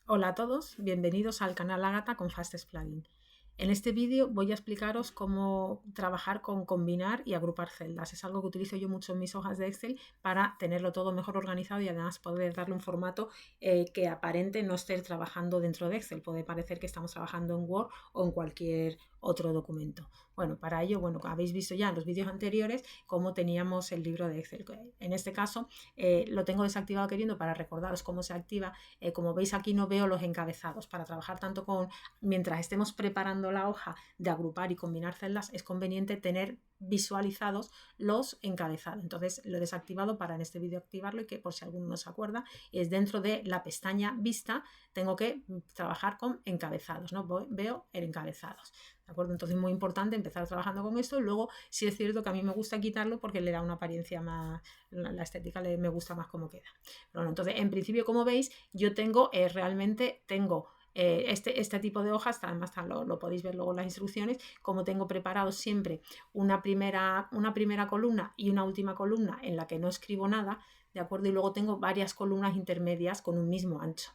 Hola a todos, bienvenidos al canal Ágata con Fastest Plugin. En este vídeo voy a explicaros cómo trabajar con combinar y agrupar celdas. Es algo que utilizo yo mucho en mis hojas de Excel para tenerlo todo mejor organizado y además poder darle un formato que aparente no estar trabajando dentro de Excel. Puede parecer que estamos trabajando en Word o en cualquier otro documento. Bueno, para ello, habéis visto ya en los vídeos anteriores cómo teníamos el libro de Excel. En este caso lo tengo desactivado queriendo para recordaros cómo se activa. Como veis aquí no veo los encabezados. Para trabajar tanto con, mientras estemos preparando la hoja de agrupar y combinar celdas, es conveniente tener visualizados los encabezados. Entonces lo he desactivado para en este vídeo activarlo y que por si alguno no se acuerda, es dentro de la pestaña vista, tengo que trabajar con encabezados, ¿no? Veo el encabezados. ¿De acuerdo? Entonces es muy importante empezar trabajando con esto. Luego sí es cierto que a mí me gusta quitarlo porque le da una apariencia más, la estética me gusta más cómo queda. Pero bueno, entonces en principio, como veis, yo tengo realmente tengo este tipo de hojas, además lo podéis ver luego en las instrucciones, como tengo preparado siempre una primera columna y una última columna en la que no escribo nada, ¿de acuerdo? Y luego tengo varias columnas intermedias con un mismo ancho.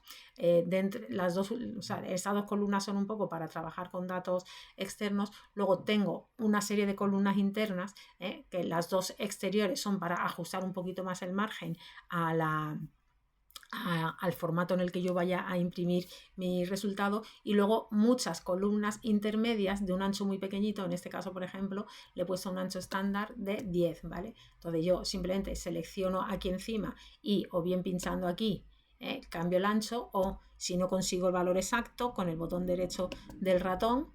Las dos, estas dos columnas son un poco para trabajar con datos externos. Luego tengo una serie de columnas internas, que las dos exteriores son para ajustar un poquito más el margen al formato en el que yo vaya a imprimir mi resultado, y luego muchas columnas intermedias de un ancho muy pequeñito. En este caso, por ejemplo, le he puesto un ancho estándar de 10, ¿vale? Entonces yo simplemente selecciono aquí encima y o bien pinchando aquí cambio el ancho, o si no consigo el valor exacto, con el botón derecho del ratón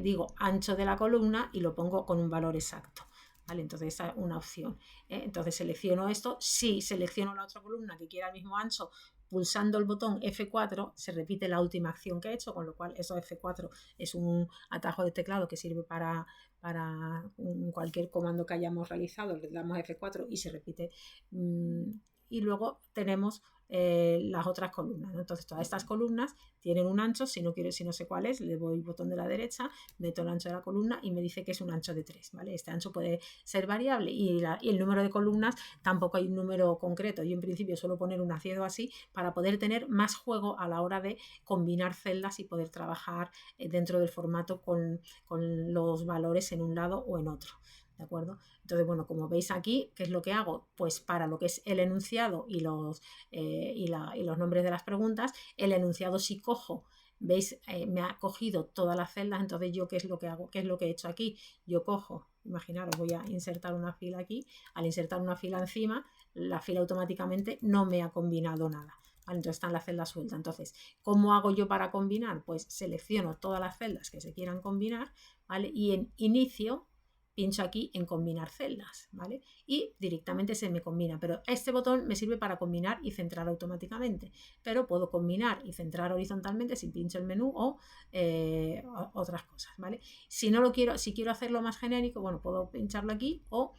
digo ancho de la columna y lo pongo con un valor exacto. ¿Vale? Entonces esa es una opción. Entonces selecciono esto. Si selecciono la otra columna que quiera el mismo ancho, pulsando el botón F4 se repite la última acción que he hecho, con lo cual eso F4 es un atajo de teclado que sirve para cualquier comando que hayamos realizado. Le damos F4 y se repite. Y luego tenemos las otras columnas, ¿no? Entonces todas estas columnas tienen un ancho. Si no sé cuál es, le doy el botón de la derecha, meto el ancho de la columna y me dice que es un ancho de 3, ¿vale? Este ancho puede ser variable y el número de columnas tampoco hay un número concreto. Yo en principio suelo poner un ácido así para poder tener más juego a la hora de combinar celdas y poder trabajar dentro del formato con los valores en un lado o en otro. ¿De acuerdo? Entonces, bueno, como veis aquí, ¿qué es lo que hago? Pues para lo que es el enunciado y los nombres de las preguntas, el enunciado si cojo, veis, me ha cogido todas las celdas. Entonces yo, ¿qué es lo que hago? ¿Qué es lo que he hecho aquí? Yo cojo, imaginaros, voy a insertar una fila aquí. Al insertar una fila encima, la fila automáticamente no me ha combinado nada. ¿Vale? Entonces están las celdas sueltas. Entonces, ¿cómo hago yo para combinar? Pues selecciono todas las celdas que se quieran combinar, ¿vale? Y en inicio pincho aquí en combinar celdas, ¿vale? Y directamente se me combina. Pero este botón me sirve para combinar y centrar automáticamente. Pero puedo combinar y centrar horizontalmente si pincho el menú o otras cosas, ¿vale? Si no lo quiero, si quiero hacerlo más genérico, bueno, puedo pincharlo aquí o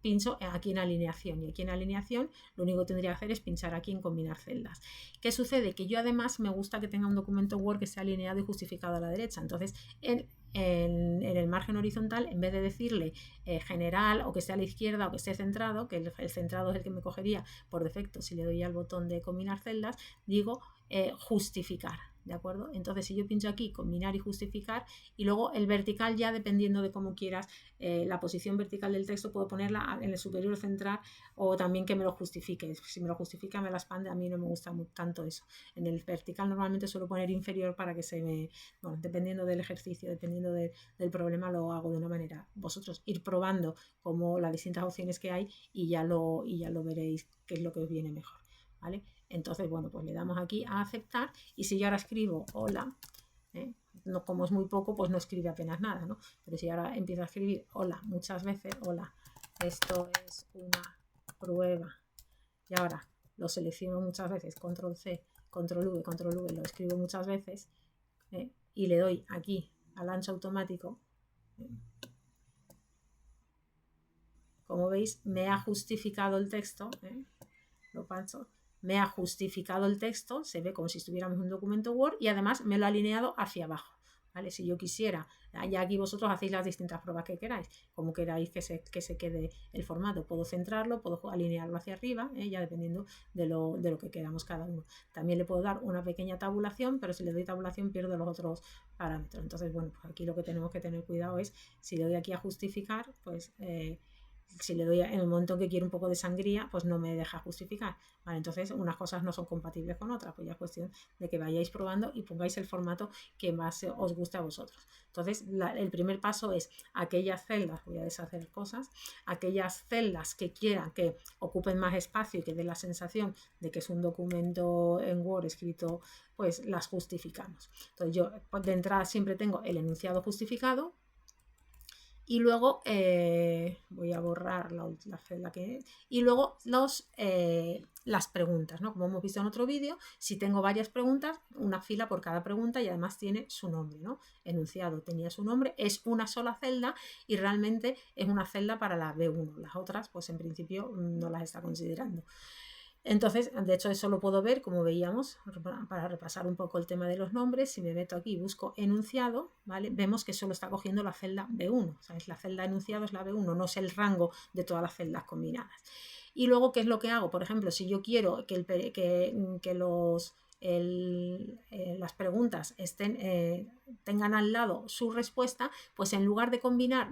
pincho aquí en alineación, y aquí en alineación lo único que tendría que hacer es pinchar aquí en combinar celdas. ¿Qué sucede? Que yo además me gusta que tenga un documento Word que sea alineado y justificado a la derecha. Entonces en el margen horizontal, en vez de decirle general o que esté a la izquierda o que esté centrado, que el centrado es el que me cogería por defecto si le doy al botón de combinar celdas, digo justificar. ¿De acuerdo? Entonces si yo pincho aquí combinar y justificar, y luego el vertical, ya dependiendo de cómo quieras la posición vertical del texto, puedo ponerla en el superior central o también que me lo justifique. Si me lo justifica me la expande. A mí no me gusta tanto eso. En el vertical normalmente suelo poner inferior para que se me, bueno, dependiendo del ejercicio, dependiendo del problema, lo hago de una manera. Vosotros ir probando como las distintas opciones que hay y ya lo veréis qué es lo que os viene mejor, ¿vale? Entonces, bueno, pues le damos aquí a aceptar, y si yo ahora escribo hola, no, como es muy poco, pues no escribe apenas nada, ¿no? Pero si ahora empiezo a escribir hola muchas veces, hola, esto es una prueba, y ahora lo selecciono muchas veces, control C, control V, lo escribo muchas veces, y le doy aquí al ancho automático, como veis me ha justificado el texto, lo pancho, me ha justificado el texto, se ve como si estuviéramos en un documento Word, y además me lo ha alineado hacia abajo, ¿vale? Si yo quisiera, ya aquí vosotros hacéis las distintas pruebas que queráis, como queráis que se quede el formato. Puedo centrarlo, puedo alinearlo hacia arriba, ya dependiendo de lo que queramos cada uno. También le puedo dar una pequeña tabulación, pero si le doy tabulación pierdo los otros parámetros. Entonces, bueno, pues aquí lo que tenemos que tener cuidado es, si le doy aquí a justificar, pues si le doy en el momento en que quiero un poco de sangría, pues no me deja justificar, ¿vale? Entonces unas cosas no son compatibles con otras, pues ya es cuestión de que vayáis probando y pongáis el formato que más os guste a vosotros. Entonces el primer paso es aquellas celdas, voy a deshacer cosas, aquellas celdas que quieran que ocupen más espacio y que den la sensación de que es un documento en Word escrito, pues las justificamos. Entonces yo de entrada siempre tengo el enunciado justificado. Y luego voy a borrar la celda que es. Y luego las preguntas, ¿no? Como hemos visto en otro vídeo, si tengo varias preguntas, una fila por cada pregunta y además tiene su nombre, ¿no? Enunciado tenía su nombre, es una sola celda y realmente es una celda para la B1. Las otras, pues en principio no las está considerando. Entonces, de hecho, eso lo puedo ver, como veíamos, para repasar un poco el tema de los nombres. Si me meto aquí y busco enunciado, ¿vale? Vemos que solo está cogiendo la celda B1. O sea, la celda enunciado es la B1, no es el rango de todas las celdas combinadas. Y luego, ¿qué es lo que hago? Por ejemplo, si yo quiero que las preguntas tengan al lado su respuesta, pues en lugar de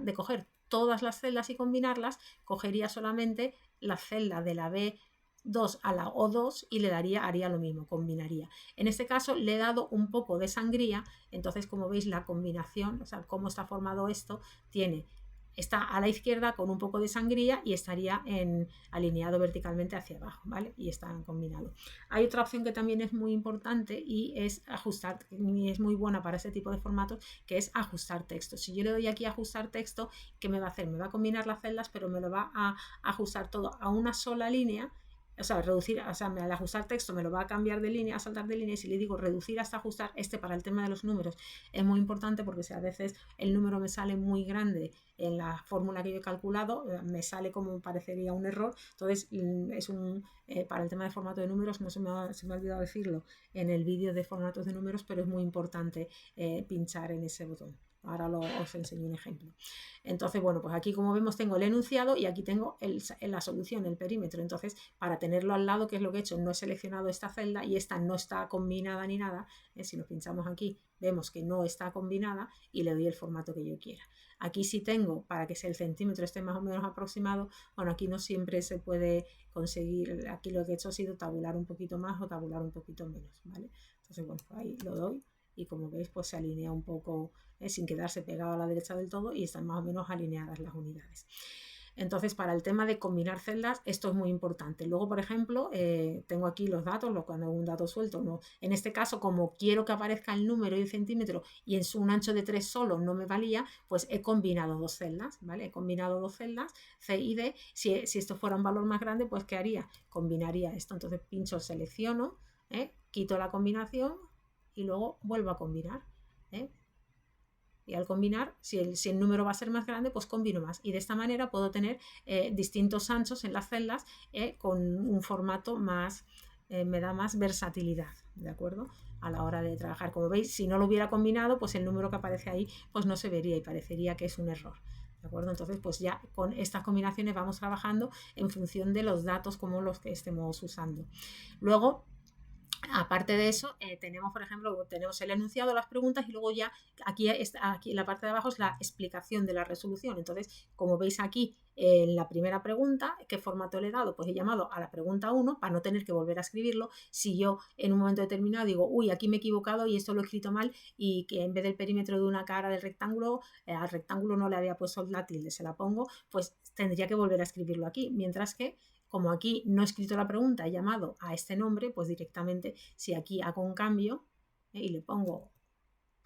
de coger todas las celdas y combinarlas, cogería solamente la celda de la B2 a la O2 y haría lo mismo, combinaría. En este caso le he dado un poco de sangría, entonces como veis la combinación, o sea, cómo está formado esto, está a la izquierda con un poco de sangría y estaría alineado verticalmente hacia abajo, ¿vale? Y está combinado. Hay otra opción que también es muy importante y es ajustar, y es muy buena para ese tipo de formatos, que es ajustar texto. Si yo le doy aquí a ajustar texto, ¿qué me va a hacer? Me va a combinar las celdas, pero me lo va a ajustar todo a una sola línea. O sea, al ajustar texto me lo va a cambiar de línea, a saltar de línea, y si le digo reducir hasta ajustar, para el tema de los números es muy importante, porque si a veces el número me sale muy grande en la fórmula que yo he calculado, me sale como parecería un error. Entonces para el tema de formato de números, no se me ha olvidado decirlo en el vídeo de formatos de números, pero es muy importante pinchar en ese botón. Ahora os enseño un ejemplo. Entonces, bueno, pues aquí como vemos tengo el enunciado y aquí tengo la solución, el perímetro. Entonces, para tenerlo al lado, ¿qué es lo que he hecho? No he seleccionado esta celda y esta no está combinada ni nada. Si nos pinchamos aquí, vemos que no está combinada y le doy el formato que yo quiera. Aquí sí tengo, para que el centímetro esté más o menos aproximado, bueno, aquí no siempre se puede conseguir. Aquí lo que he hecho ha sido tabular un poquito más o tabular un poquito menos, ¿vale? Entonces, bueno, ahí lo doy. Y como veis, pues se alinea un poco sin quedarse pegado a la derecha del todo y están más o menos alineadas las unidades. Entonces, para el tema de combinar celdas, esto es muy importante. Luego, por ejemplo, tengo aquí los datos, cuando un dato suelto, no. En este caso, como quiero que aparezca el número y el centímetro y en un ancho de 3 solo no me valía, pues he combinado dos celdas, ¿vale? He combinado dos celdas, C y D. Si esto fuera un valor más grande, pues ¿qué haría? Combinaría esto. Entonces pincho, selecciono, quito la combinación y luego vuelvo a combinar. Y al combinar, si el número va a ser más grande, pues combino más. Y de esta manera puedo tener distintos anchos en las celdas con un formato más, me da más versatilidad, ¿de acuerdo? A la hora de trabajar. Como veis, si no lo hubiera combinado, pues el número que aparece ahí pues no se vería y parecería que es un error. ¿De acuerdo? Entonces, pues ya con estas combinaciones vamos trabajando en función de los datos como los que estemos usando. Luego, aparte de eso, tenemos, por ejemplo, el enunciado, las preguntas y luego ya aquí en la parte de abajo es la explicación de la resolución. Entonces, como veis aquí en la primera pregunta, ¿qué formato le he dado? Pues he llamado a la pregunta 1 para no tener que volver a escribirlo. Si yo en un momento determinado digo, uy, aquí me he equivocado y esto lo he escrito mal y que en vez del perímetro de una cara del rectángulo, al rectángulo no le había puesto la tilde, se la pongo, pues tendría que volver a escribirlo aquí. Mientras que como aquí no he escrito la pregunta, he llamado a este nombre, pues directamente si aquí hago un cambio y le pongo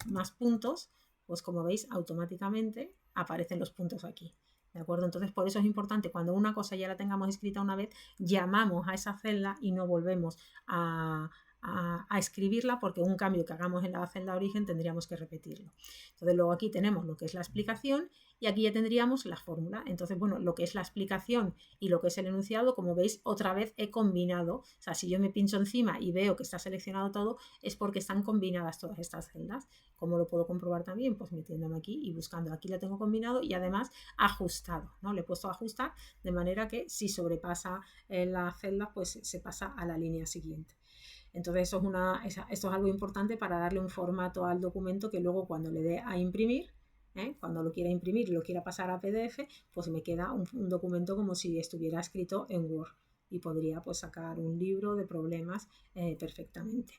más puntos, pues como veis automáticamente aparecen los puntos aquí. ¿De acuerdo? Entonces por eso es importante, cuando una cosa ya la tengamos escrita una vez, llamamos a esa celda y no volvemos a a escribirla porque un cambio que hagamos en la celda de origen tendríamos que repetirlo. Entonces luego aquí tenemos lo que es la explicación y aquí ya tendríamos la fórmula. Entonces, bueno, lo que es la explicación y lo que es el enunciado, como veis, otra vez he combinado. O sea, si yo me pincho encima y veo que está seleccionado todo, es porque están combinadas todas estas celdas. ¿Cómo lo puedo comprobar también? Pues metiéndome aquí y buscando. Aquí la tengo combinado y además ajustado, ¿no? Le he puesto a ajustar de manera que si sobrepasa la celda, pues se pasa a la línea siguiente. Entonces esto es algo importante para darle un formato al documento que luego cuando le dé a imprimir, cuando lo quiera imprimir y lo quiera pasar a PDF, pues me queda un documento como si estuviera escrito en Word y podría pues sacar un libro de problemas perfectamente.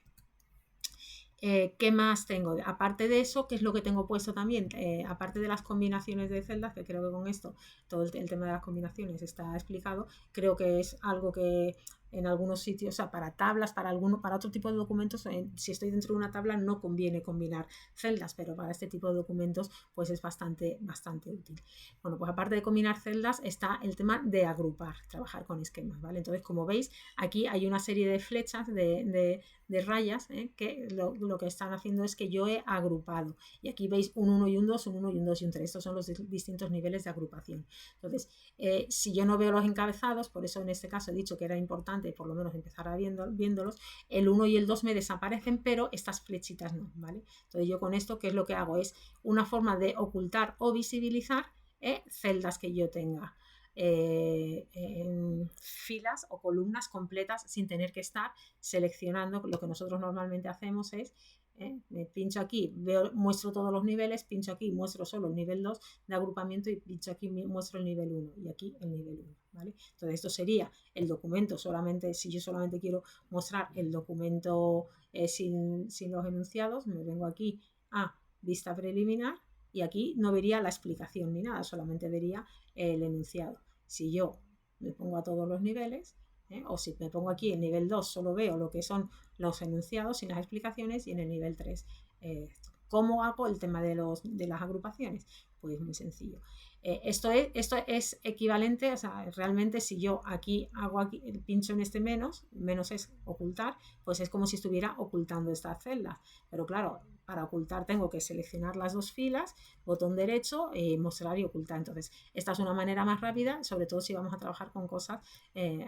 ¿Qué más tengo? Aparte de eso, ¿qué es lo que tengo puesto también? Aparte de las combinaciones de celdas, que creo que con esto todo el tema de las combinaciones está explicado, creo que es algo que en algunos sitios, o sea, para tablas, para otro tipo de documentos, si estoy dentro de una tabla no conviene combinar celdas, pero para este tipo de documentos pues es bastante útil. Bueno, pues aparte de combinar celdas está el tema de agrupar, trabajar con esquemas, ¿vale? Entonces, como veis, aquí hay una serie de flechas, de rayas, que lo que están haciendo es que yo he agrupado. Y aquí veis un 1 y un 2, un 1 y un 2 y un 3. Estos son los distintos niveles de agrupación. Entonces, si yo no veo los encabezados, por eso en este caso he dicho que era importante por lo menos empezar viéndolos, el 1 y el 2 me desaparecen, pero estas flechitas no, ¿vale? Entonces yo con esto, ¿qué es lo que hago? Es una forma de ocultar o visibilizar celdas que yo tenga. En filas o columnas completas sin tener que estar seleccionando. Lo que nosotros normalmente hacemos es me pincho aquí, muestro todos los niveles, pincho aquí, muestro solo el nivel 2 de agrupamiento y pincho aquí, muestro el nivel 1 y aquí el nivel 1, ¿vale? Entonces esto sería el documento solamente, si yo solamente quiero mostrar el documento sin los enunciados, me vengo aquí a vista preliminar y aquí no vería la explicación ni nada, solamente vería el enunciado. Si yo me pongo a todos los niveles, o si me pongo aquí en nivel 2 solo veo lo que son los enunciados sin las explicaciones y en el nivel 3 ¿cómo hago el tema de las agrupaciones? Pues muy sencillo. Esto es equivalente, o sea, realmente si yo aquí pincho en este menos es ocultar, pues es como si estuviera ocultando estas celdas. Pero claro, para ocultar tengo que seleccionar las dos filas, botón derecho, mostrar y ocultar. Entonces, esta es una manera más rápida, sobre todo si vamos a trabajar con cosas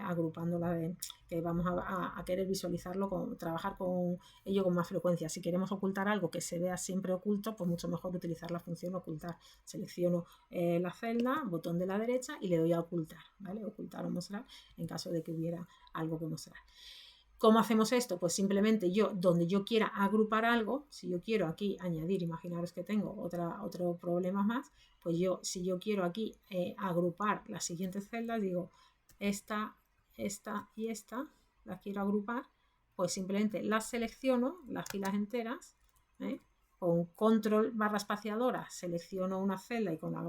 agrupándolas, que vamos a querer visualizarlo, trabajar con ello con más frecuencia. Si queremos ocultar algo que se vea siempre oculto, pues mucho mejor utilizar la función ocultar. Selecciono la celda, botón de la derecha y le doy a ocultar, ¿vale? Ocultar o mostrar en caso de que hubiera algo que mostrar. ¿Cómo hacemos esto? Pues simplemente donde yo quiera agrupar algo, si yo quiero aquí añadir, imaginaros que tengo otro problema más, pues si yo quiero aquí agrupar las siguientes celdas, digo esta y esta, las quiero agrupar, pues simplemente las selecciono, las filas enteras, con control barra espaciadora selecciono una celda y con la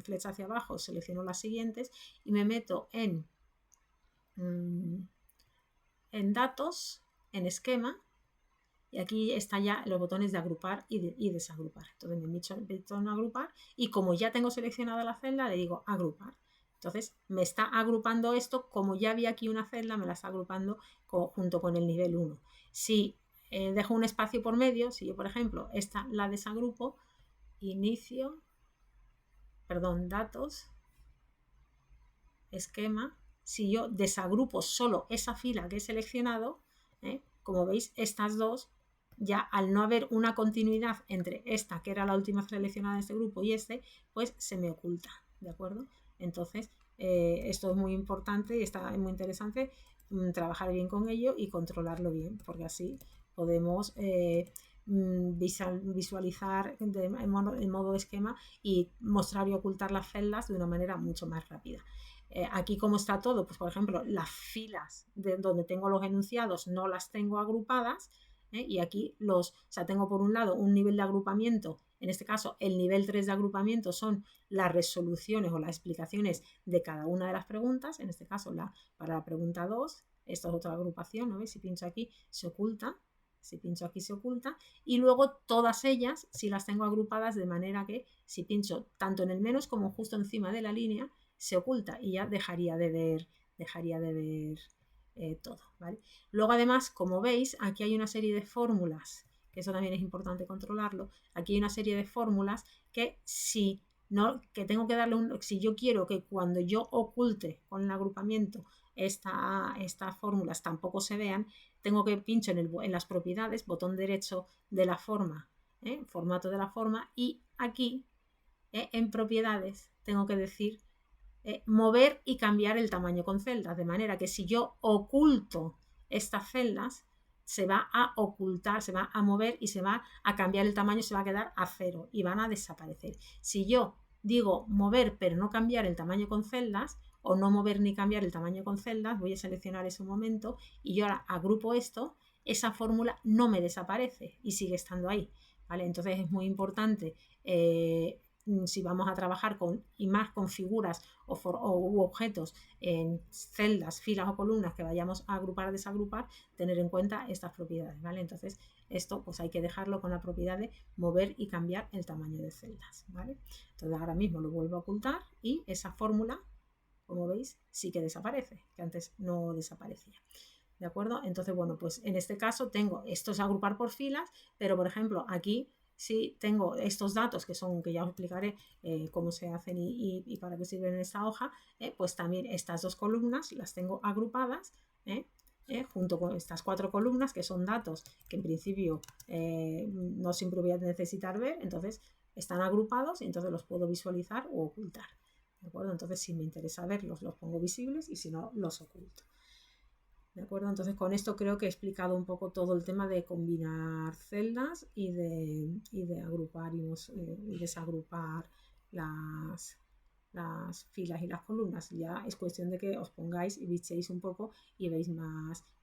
flecha hacia abajo selecciono las siguientes y me meto en datos, en esquema, y aquí están ya los botones de agrupar y desagrupar. Entonces me meto en agrupar y como ya tengo seleccionada la celda, le digo agrupar. Entonces me está agrupando esto, como ya había aquí una celda, me la está agrupando junto con el nivel 1. Si dejo un espacio por medio, si yo por ejemplo esta la desagrupo, datos, esquema, si yo desagrupo solo esa fila que he seleccionado, como veis, estas dos, ya al no haber una continuidad entre esta, que era la última seleccionada de este grupo, y pues se me oculta, ¿de acuerdo? Entonces, esto es muy importante y está muy interesante trabajar bien con ello y controlarlo bien, porque así podemos visualizar en modo de esquema y mostrar y ocultar las celdas de una manera mucho más rápida. Aquí como está todo, pues por ejemplo las filas de donde tengo los enunciados no las tengo agrupadas, y aquí tengo por un lado un nivel de agrupamiento, en este caso el nivel 3 de agrupamiento son las resoluciones o las explicaciones de cada una de las preguntas, en este caso para la pregunta 2, esta es otra agrupación, ¿no? Si pincho aquí se oculta, si pincho aquí se oculta, y luego todas ellas si las tengo agrupadas de manera que si pincho tanto en el menos como justo encima de la línea se oculta y ya dejaría de ver todo, ¿vale? Luego además, como veis, aquí hay una serie de fórmulas, que eso también es importante controlarlo. Aquí hay una serie de fórmulas que si no, que tengo que darle si yo quiero que cuando yo oculte con el agrupamiento estas fórmulas tampoco se vean, tengo que pincho en las propiedades, botón derecho de la forma, formato de la forma, y aquí en propiedades tengo que decir mover y cambiar el tamaño con celdas, de manera que si yo oculto estas celdas, se va a ocultar, se va a mover y se va a cambiar el tamaño, se va a quedar a 0 y van a desaparecer. Si yo digo mover pero no cambiar el tamaño con celdas, o no mover ni cambiar el tamaño con celdas, voy a seleccionar ese momento y yo ahora agrupo esto, esa fórmula no me desaparece y sigue estando ahí, ¿vale? Entonces es muy importante si vamos a trabajar con figuras u objetos en celdas, filas o columnas que vayamos a agrupar o desagrupar, tener en cuenta estas propiedades, ¿vale? Entonces esto pues hay que dejarlo con la propiedad de mover y cambiar el tamaño de celdas, ¿vale? Entonces ahora mismo lo vuelvo a ocultar y esa fórmula, como veis, sí que desaparece, que antes no desaparecía. ¿De acuerdo? Entonces, bueno, pues en este caso tengo, esto es agrupar por filas, pero por ejemplo aquí sí tengo estos datos que ya os explicaré cómo se hacen y para qué sirven en esta hoja, pues también estas dos columnas las tengo agrupadas junto con estas 4 columnas que son datos que en principio no siempre voy a necesitar ver, entonces están agrupados y entonces los puedo visualizar o ocultar. ¿De acuerdo? Entonces si me interesa verlos los pongo visibles y si no los oculto. ¿De acuerdo? Entonces con esto creo que he explicado un poco todo el tema de combinar celdas y de agrupar y desagrupar las filas y las columnas. Ya es cuestión de que os pongáis y bichéis un poco y veis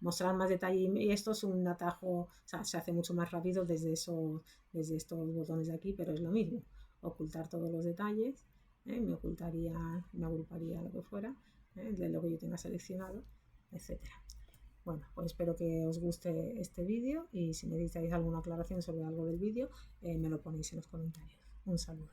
mostrar más detalle. Y esto es un atajo, o sea, se hace mucho más rápido desde estos botones de aquí, pero es lo mismo. Ocultar todos los detalles, me agruparía lo que fuera, de lo que yo tenga seleccionado, etcétera. Bueno, pues espero que os guste este vídeo y si necesitáis alguna aclaración sobre algo del vídeo, me lo ponéis en los comentarios. Un saludo.